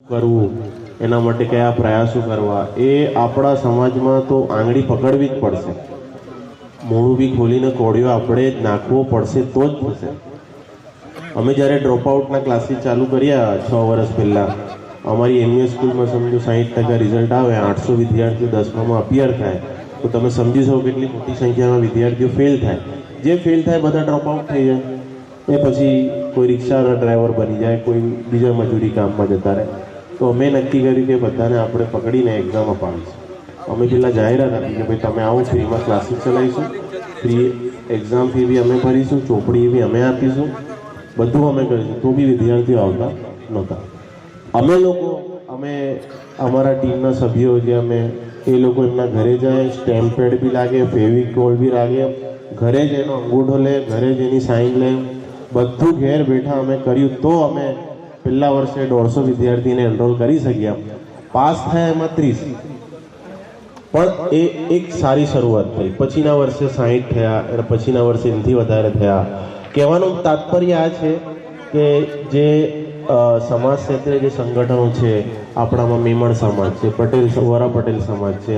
કરવું એના માટે કયા પ્રયાસો કરવા એ આપણા સમાજમાં તો આંગળી પકડવી જ પડશે. મોઢું બી ખોલીને કોળિયો આપણે જ નાખવો પડશે તો જ થશે. અમે જ્યારે ડ્રોપઆઉટના ક્લાસીસ ચાલુ કર્યા 6 વર્ષ પહેલાં, અમારી એમયુએ સ્કૂલમાં સમજો 60% રિઝલ્ટ આવે, 800 વિદ્યાર્થીઓ 10મામાં અપિયર થાય, તો તમે સમજી શકો કેટલી મોટી સંખ્યામાં વિદ્યાર્થીઓ ફેલ થાય. જે ફેલ થાય બધા ડ્રોપઆઉટ થઈ જાય. એ પછી કોઈ રિક્ષાના ડ્રાઈવર બની જાય, કોઈ બીજા મજૂરી કામમાં જતા રહે. તો અમે નક્કી કર્યું કે બધાને આપણે પકડીને એક્ઝામ અપાવીશું. અમે પેલા જાહેરાત આપી કે ભાઈ તમે આવો, ફ્રીમાં ક્લાસીસ ચલાવીશું, ફ્રી એક્ઝામ ફી બી અમે ભરીશું, ચોપડી બી અમે આપીશું, બધું અમે કરીશું. તો બી વિદ્યાર્થીઓ આવતા નહોતા. અમે અમારા ટીમના સભ્યો જે એ લોકો એમના ઘરે જાય, સ્ટેમ્પ પેડ બી લાગે, ફેવિકોલ બી લાગે, ઘરે જ એનો અંગૂઠો લે, ઘરે જ એની સાઇન લે, બધું ઘેર બેઠા અમે કર્યું. તો અમે પહેલા વર્ષે 150 વિદ્યાર્થીને એનરોલ કરી શક્યા. પાસ થયા એમાં 30, પણ એ એક સારી શરૂઆત થઈ. પછીના વર્ષે 60 થયા, અને પછીના વર્ષે એનાથી વધારે થયા. કહેવાનું તાત્પર્ય આ છે કે જે સમાજ ક્ષેત્રે જે સંગઠનો છે, આપણામાં મેમણ સમાજ છે, વોરા પટેલ સમાજ છે,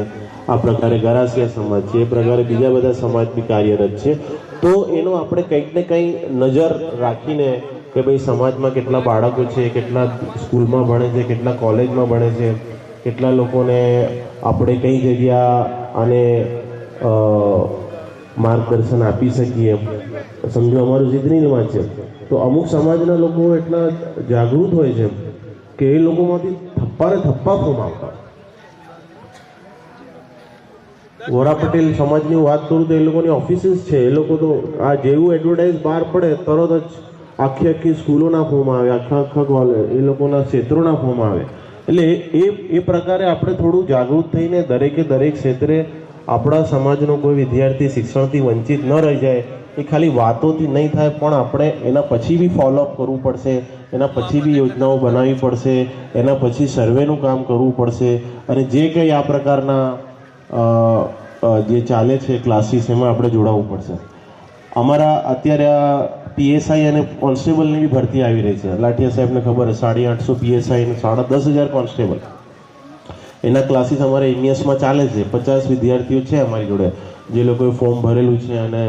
આ પ્રકારે ગરાસિયા સમાજ છે, એ પ્રકારે બીજા બધા સમાજ બી કાર્યરત છે. તો એનો આપણે કંઈક ને કંઈ નજર રાખીને કે ભાઈ સમાજમાં કેટલા બાળકો છે, કેટલા સ્કૂલમાં ભણે છે, કેટલા કોલેજમાં ભણે છે, કેટલા લોકોને આપણે કઈ જગ્યા આને માર્ગદર્શન આપી શકીએ. સમજો અમારું જીતનીલમાં છે, તો અમુક સમાજના લોકો એટલા જાગૃત હોય છે કે એ લોકોમાંથી થપ્પા ફોર્મ આવતા. વોરા પટેલ સમાજની વાત કરું તો એ લોકોની ઓફિસીસ છે, એ લોકો તો આ જેવું એડવર્ટાઇઝ બહાર પડે તરત જ આખી સ્કૂલોના ફોર્મ આવે, આખા કોલેજ, એ લોકોના ક્ષેત્રોના ફોર્મ આવે. એટલે એ પ્રકારે આપણે થોડું જાગૃત થઈને દરેકે દરેક ક્ષેત્રે આપણા સમાજનો કોઈ વિદ્યાર્થી શિક્ષણથી વંચિત ન રહી જાય. એ ખાલી વાતોથી નહીં થાય, પણ આપણે એના પછી બી ફોલોઅપ કરવું પડશે, એના પછી બી યોજનાઓ બનાવવી પડશે, એના પછી સર્વેનું કામ કરવું પડશે. અને જે કંઈ આ પ્રકારના જે ચાલે છે ક્લાસીસ, એમાં આપણે જોડાવવું પડશે. અમારા અત્યારે આ પીએસઆઈ અને કોન્સ્ટેબલની બી ભરતી આવી રહી છે. લાઠિયા સાહેબને ખબર છે, 850 પીએસઆઈ અને 10,500 કોન્સ્ટેબલ. એના ક્લાસીસ અમારે એમઈએસમાં ચાલે છે. 50 વિદ્યાર્થીઓ છે અમારી જોડે, જે લોકોએ ફોર્મ ભરેલું છે અને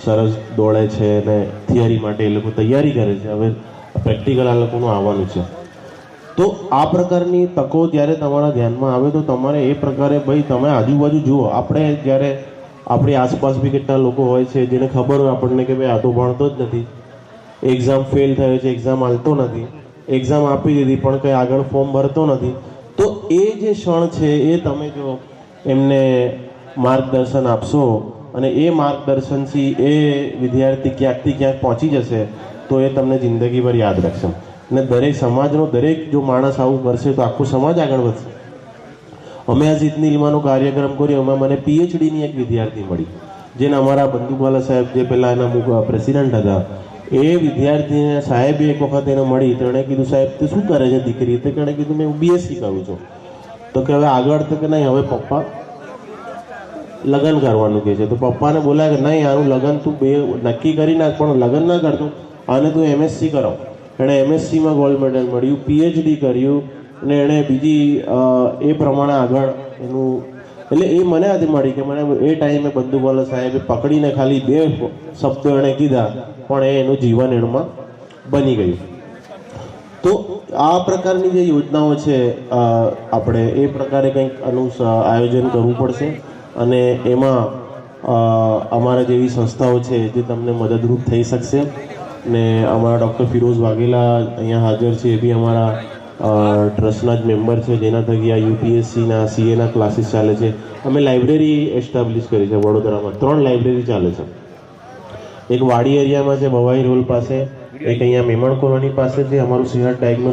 સરસ દોડે છે અને થિયરી માટે એ લોકો તૈયારી કરે છે. હવે પ્રેક્ટિકલ આ લોકોનું આવવાનું છે. તો આ પ્રકારની તકો જ્યારે તમારા ધ્યાનમાં આવે તો તમારે એ પ્રકારે ભાઈ તમે આજુબાજુ જુઓ. આપણે જ્યારે આપણી આસપાસ બી કેટલા લોકો હોય છે જેને ખબર હોય આપણને કે ભાઈ આ તો ભણતો જ નથી, એક્ઝામ ફેલ થયો છે, એક્ઝામ આલતો નથી, એક્ઝામ આપી દીધી પણ કંઈ આગળ ફોર્મ ભરતો નથી. તો એ જે ક્ષણ છે એ તમે જો એમને માર્ગદર્શન આપશો અને એ માર્ગદર્શનથી એ વિદ્યાર્થી ક્યાંકથી ક્યાંક પહોંચી જશે, તો એ તમને જિંદગીભર યાદ રાખશે. અને દરેક સમાજનો દરેક જો માણસ આવું કરશે તો આખો સમાજ આગળ વધશે. અમે આ જીતનીલમાંનો કાર્યક્રમ કર્યો, એમાં મને પીએચડીની એક વિદ્યાર્થી મળી, જેને અમારા બંદૂકવાલા સાહેબ જે પહેલાં એના પ્રેસિડેન્ટ હતા, એ વિદ્યાર્થીને સાહેબે એક વખત એને મળી. તો એણે કીધું, સાહેબ તે શું કરે છે દીકરી? તો એણે કીધું મેં બીએસસી કરું છું. તો કે હવે આગળ? તો કે નહીં, હવે પપ્પા લગ્ન કરવાનું કહે છે. તો પપ્પાને બોલાય કે નહીં, આનું લગ્ન તું નક્કી કરી નાખ, પણ લગ્ન ના કરતો, આને તું એમએસસી કરો. એણે એમએસસીમાં ગોલ્ડ મેડલ મળ્યું, પીએચડી કર્યું, અને એણે બીજી એ પ્રમાણે આગળ એનું. એટલે એ મને આજે મળી કે મને એ ટાઈમે બંદૂકવાલા સાહેબે પકડીને ખાલી 2 શબ્દો એણે કીધા, પણ એનું જીવન એમાં બની ગયું. તો આ પ્રકારની જે યોજનાઓ છે, આપણે એ પ્રકારે કંઈક આયોજન કરવું પડશે. અને એમાં અમારા જેવી સંસ્થાઓ છે જે તમને મદદરૂપ થઈ શકશે. ને અમારા ડૉક્ટર ફિરોઝ વાઘેલા અહીંયા હાજર છે, એ બી અમારા ટ્રસ્ટના જ મેમ્બર છે, જેના થકી આ યુપીએસસીના સીએના ક્લાસીસ ચાલે છે. અમે લાઇબ્રેરી એસ્ટાબ્લિશ કરી છે વડોદરામાં. 3 લાઇબ્રેરી ચાલે છે. એક વાડી એરિયામાં છે, ભવાઈ રોડ પાસે, એક અહીંયા મેમણ કોલોની પાસે છે. અમારું સિંહટ ડાયગ્નોસ્ટિક